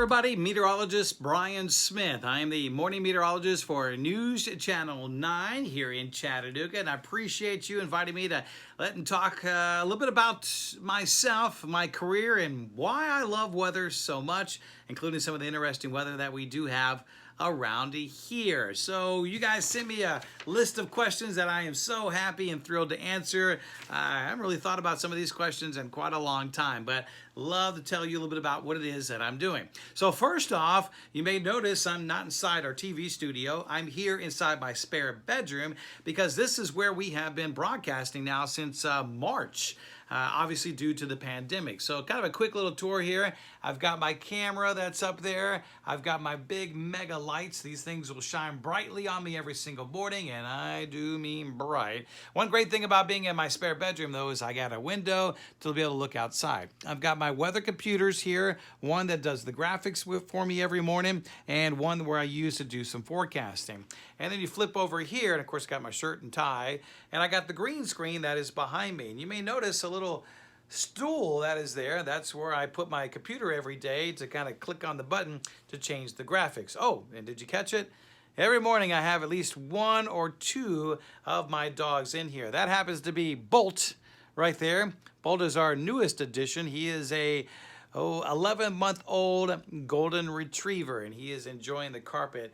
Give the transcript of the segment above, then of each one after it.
everybody, meteorologist Brian Smith. I am the morning meteorologist for News Channel 9 here in Chattanooga, and I appreciate you inviting me to let and talk a little bit about myself, my career, and why I love weather so much, including some of the interesting weather that we do have around here. So you guys sent me a list of questions that I am so happy and thrilled to answer. I haven't really thought about some of these questions in quite a long time, but love to tell you a little bit about what it is that I'm doing. So first off, you may notice I'm not inside our TV studio. I'm here inside my spare bedroom because this is where we have been broadcasting now since March. Obviously due to the pandemic. So kind of a quick little tour here. I've got my camera that's up there. I've got my big mega lights. These things will shine brightly on me every single morning, and I do mean bright. One great thing about being in my spare bedroom though is I got a window to be able to look outside. I've got my weather computers here, one that does the graphics for me every morning, and one where I use to do some forecasting. And then you flip over here, and of course got my shirt and tie, and I got the green screen that is behind me. And you may notice a little stool that is there. That's where I put my computer every day to kind of click on the button to change the graphics. Oh, and did you catch it? Every morning I have at least one or two of my dogs in here. That happens to be Bolt right there. Bolt is our newest addition. He is a 11-month-old golden retriever, and he is enjoying the carpet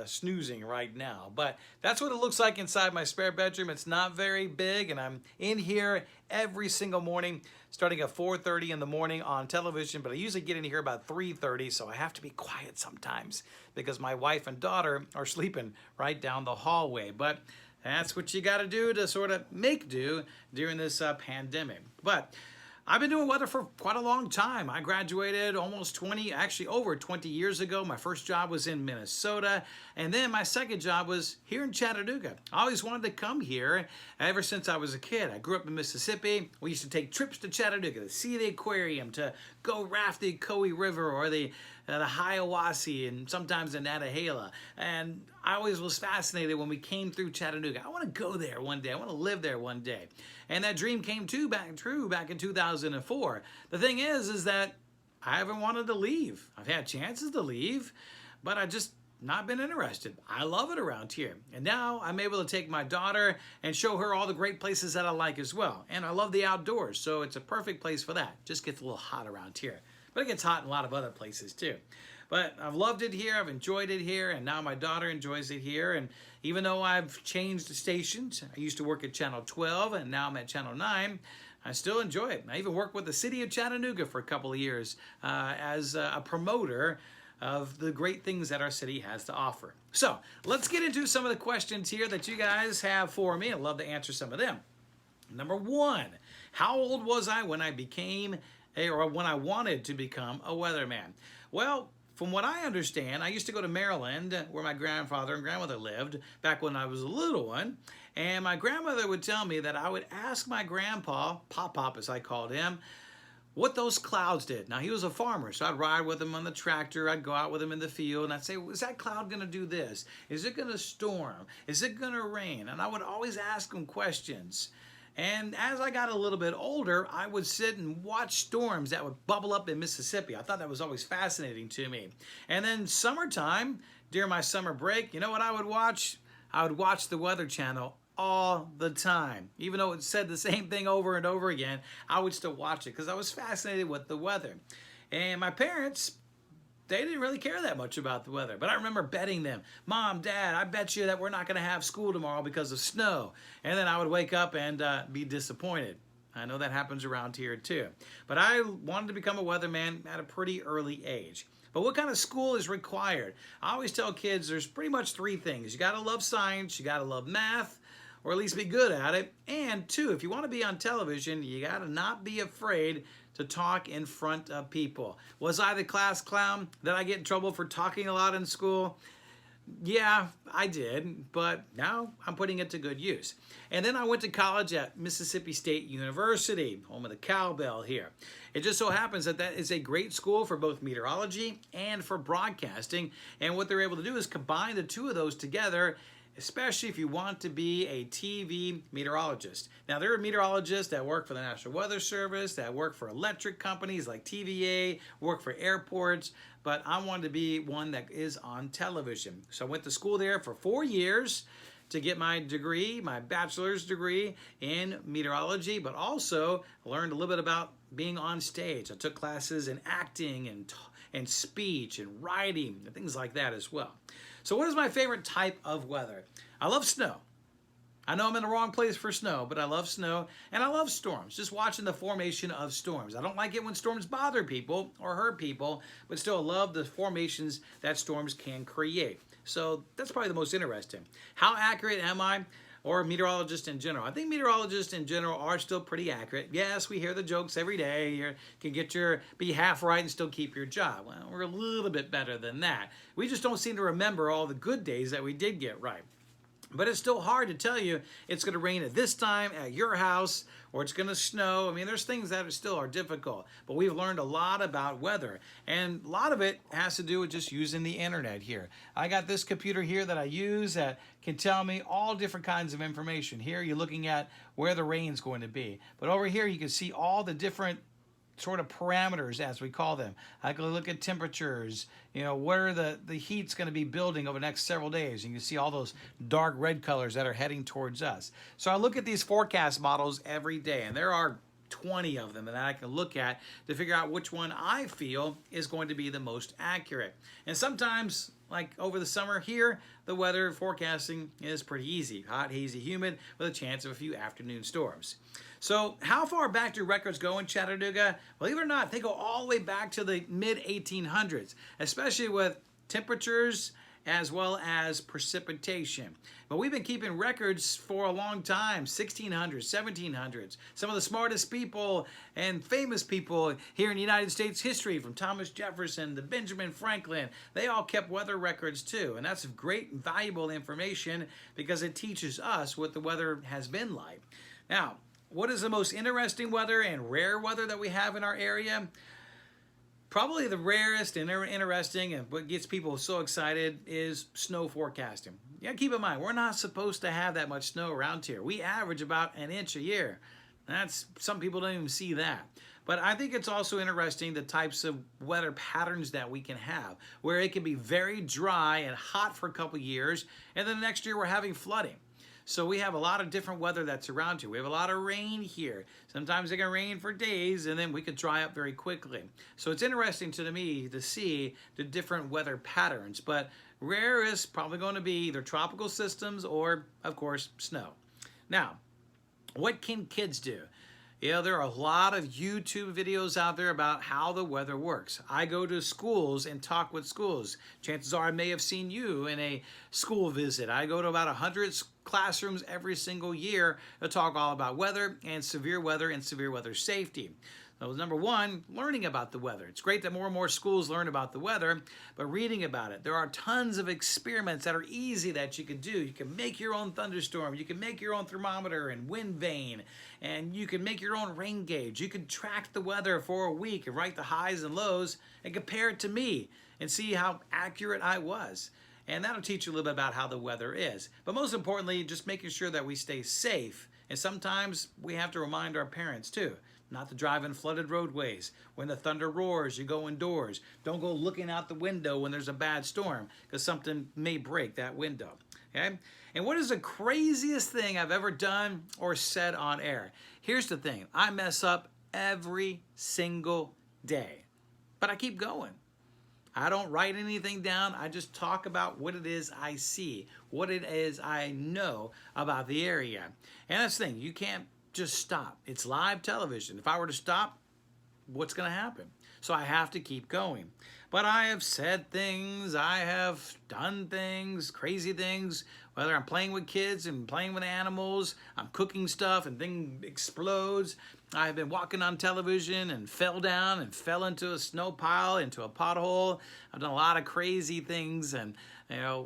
snoozing right now. But that's what it looks like inside my spare bedroom. It's not very big, and I'm in here every single morning starting at 4:30 in the morning on television, but I usually get in here about 3:30, so I have to be quiet sometimes because my wife and daughter are sleeping right down the hallway. But that's what you got to do to sort of make do during this pandemic. But I've been doing weather for quite a long time. I graduated over 20 years ago. My first job was in Minnesota, and then my second job was here in Chattanooga. I always wanted to come here ever since I was a kid. I grew up in Mississippi. We used to take trips to Chattanooga to see the aquarium, to go raft the Coe River or the Hiawassee, and sometimes the Nantahala. And I always was fascinated when we came through Chattanooga. I want to go there one day. I want to live there one day. And that dream came true back in 2004. The thing is that I haven't wanted to leave. I've had chances to leave, but I just not been interested. I love it around here. And now I'm able to take my daughter and show her all the great places that I like as well. And I love the outdoors, so it's a perfect place for that. Just gets a little hot around here. But it gets hot in a lot of other places too. But I've loved it here, I've enjoyed it here, and now my daughter enjoys it here. And even though I've changed stations, I used to work at Channel 12, and now I'm at Channel 9, I still enjoy it. I even worked with the city of Chattanooga for a couple of years as a promoter of the great things that our city has to offer. So let's get into some of the questions here that you guys have for me. I'd love to answer some of them. Number one, how old was I when I when I wanted to become a weatherman? Well, from what I understand, I used to go to Maryland, where my grandfather and grandmother lived, back when I was a little one. And my grandmother would tell me that I would ask my grandpa, Pop as I called him, what those clouds did. Now, he was a farmer, so I'd ride with him on the tractor. I'd go out with him in the field, and I'd say, is that cloud going to do this? Is it going to storm? Is it going to rain? And I would always ask him questions. And as I got a little bit older, I would sit and watch storms that would bubble up in Mississippi. I thought that was always fascinating to me. And then summertime, during my summer break, you know what I would watch? I would watch the Weather Channel all the time. Even though it said the same thing over and over again, I would still watch it because I was fascinated with the weather. And my parents, they didn't really care that much about the weather. But I remember betting them, Mom, Dad, I bet you that we're not going to have school tomorrow because of snow. And then I would wake up and be disappointed. I know that happens around here too. But I wanted to become a weatherman at a pretty early age. But what kind of school is required? I always tell kids there's pretty much three things. You got to love science, you got to love math, or at least be good at it. And two, if you want to be on television, you got to not be afraid to talk in front of people. Was I the class clown? Did I get in trouble for talking a lot in school? Yeah, I did, but now I'm putting it to good use. And then I went to college at Mississippi State University, home of the cowbell here. It just so happens that that is a great school for both meteorology and for broadcasting. And what they're able to do is combine the two of those together especially if you want to be a TV meteorologist. Now, there are meteorologists that work for the National Weather Service, that work for electric companies like TVA, work for airports, but I wanted to be one that is on television. So I went to school there for 4 years to get my degree, my bachelor's degree in meteorology, but also learned a little bit about being on stage. I took classes in acting and speech and writing and things like that as well. So what is my favorite type of weather? I love snow. I know I'm in the wrong place for snow, but I love snow and I love storms, just watching the formation of storms. I don't like it when storms bother people or hurt people, but still love the formations that storms can create. So that's probably the most interesting. How accurate am I? Or meteorologists in general? I think meteorologists in general are still pretty accurate. Yes, we hear the jokes every day. You can be half right and still keep your job. Well, we're a little bit better than that. We just don't seem to remember all the good days that we did get right. But it's still hard to tell you it's going to rain at this time at your house or it's going to snow. I mean, there's things that still are difficult. But we've learned a lot about weather. And a lot of it has to do with just using the internet here. I got this computer here that I use that can tell me all different kinds of information. Here you're looking at where the rain's going to be. But over here you can see all the different sort of parameters, as we call them. I can look at temperatures, where the heat's going to be building over the next several days. You can see all those dark red colors that are heading towards us. So I look at these forecast models every day, and there are 20 of them that I can look at to figure out which one I feel is going to be the most accurate. And sometimes, like over the summer here, the weather forecasting is pretty easy. Hot, hazy, humid, with a chance of a few afternoon storms. So how far back do records go in Chattanooga? Believe it or not, they go all the way back to the mid-1800s, especially with temperatures as well as precipitation. But we've been keeping records for a long time, 1600s, 1700s. Some of the smartest people and famous people here in the United States history, from Thomas Jefferson to Benjamin Franklin, they all kept weather records too. And that's great, valuable information because it teaches us what the weather has been like. Now, what is the most interesting weather and rare weather that we have in our area? Probably the rarest and interesting and what gets people so excited is snow forecasting. Yeah, keep in mind, we're not supposed to have that much snow around here. We average about an inch a year. Some people don't even see that. But I think it's also interesting the types of weather patterns that we can have, where it can be very dry and hot for a couple years, and then the next year we're having flooding. So we have a lot of different weather that's around here. We have a lot of rain here. Sometimes it can rain for days and then we could dry up very quickly. So it's interesting to me to see the different weather patterns, but rare is probably going to be either tropical systems or, of course, snow. Now, what can kids do? There are a lot of YouTube videos out there about how the weather works. I go to schools and talk with schools. Chances are I may have seen you in a school visit. I go to about 100 classrooms every single year to talk all about weather and severe weather safety. So number one, learning about the weather. It's great that more and more schools learn about the weather, but reading about it. There are tons of experiments that are easy that you can do. You can make your own thunderstorm. You can make your own thermometer and wind vane, and you can make your own rain gauge. You can track the weather for a week and write the highs and lows and compare it to me and see how accurate I was. And that'll teach you a little bit about how the weather is. But most importantly, just making sure that we stay safe. And sometimes we have to remind our parents too, not to drive in flooded roadways. When the thunder roars, you go indoors. Don't go looking out the window when there's a bad storm, because something may break that window. Okay? And what is the craziest thing I've ever done or said on air? Here's the thing. I mess up every single day, but I keep going. I don't write anything down. I just talk about what it is I see, what it is I know about the area. And that's the thing. You can't just stop. It's live television. If I were to stop, what's going to happen? So I have to keep going. But I have said things, I have done things, crazy things, whether I'm playing with kids and playing with animals, I'm cooking stuff and thing explodes. I've been walking on television and fell down and fell into a snow pile, into a pothole. I've done a lot of crazy things, and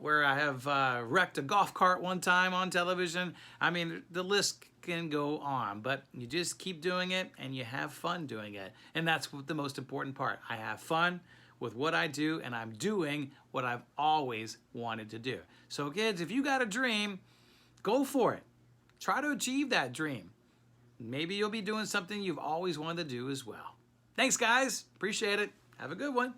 where I have wrecked a golf cart one time on television. I mean, the list can go on, but you just keep doing it and you have fun doing it. And that's the most important part. I have fun with what I do, and I'm doing what I've always wanted to do. So kids, if you got a dream, go for it. Try to achieve that dream. Maybe you'll be doing something you've always wanted to do as well. Thanks, guys. Appreciate it. Have a good one.